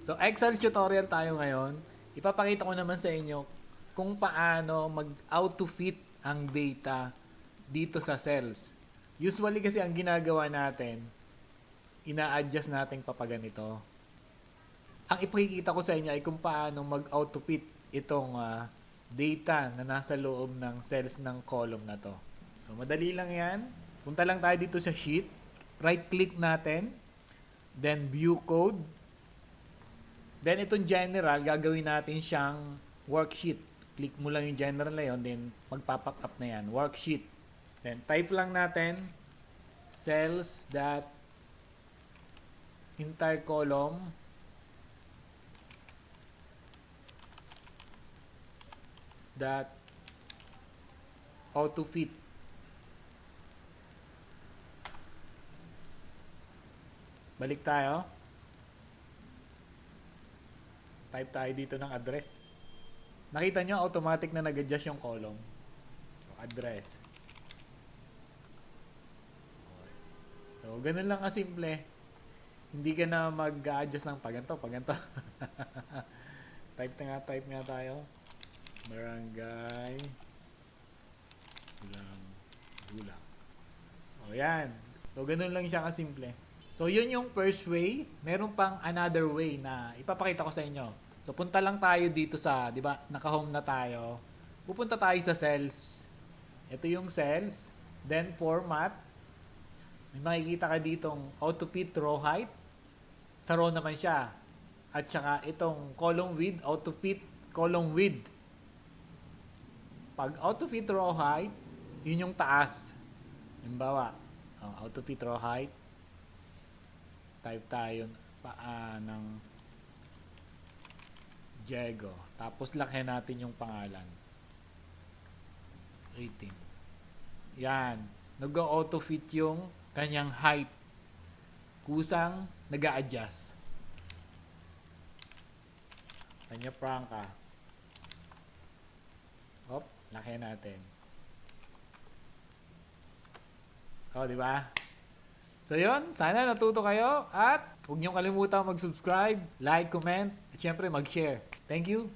So, Excel tutorial tayo ngayon. Ipapakita ko naman sa inyo kung paano mag-auto-fit ang data dito sa cells. Usually kasi ang ginagawa natin, ina-adjust natin papaganito. Ang ipakikita ko sa inyo ay kung paano mag-auto-fit itong data na nasa loob ng cells ng column na to. So, madali lang yan. Punta lang tayo dito sa sheet. Right-click natin. Then, view code. Then, itong general, gagawin natin siyang worksheet. Click mo lang yung general na yun, then magpapak up na yan. Worksheet. Then, type lang natin cells dot entire column dot auto fit. Balik tayo. Type tayo dito ng address. Nakita nyo, automatic na nag-adjust yung column. So, address. So, ganun lang kasimple. Hindi ka na mag-adjust ng paganto. Type nga tayo. Barangay Gulang. O, yan. So, ganun lang siya kasimple. So, yun yung first way. Meron pang another way na ipapakita ko sa inyo. So, punta lang tayo dito sa, di ba, naka-home na tayo. Pupunta tayo sa cells. Ito yung cells. Then, format. May makikita ka ditong auto-fit row height. Sa row naman siya. At saka itong column width, auto-fit column width. Pag auto-fit row height, yun yung taas. Halimbawa, auto-fit row height. Type tayo ng Diego. Tapos lakyan natin yung pangalan. 18. Yan. Nag-auto-fit yung kanyang height. Kusang nag-a-adjust. Kanya Franca. Hop, lakyan natin. O, di ba? So yun, sana natuto kayo at huwag niyong kalimutan mag-subscribe, like, comment, at syempre mag-share. Thank you!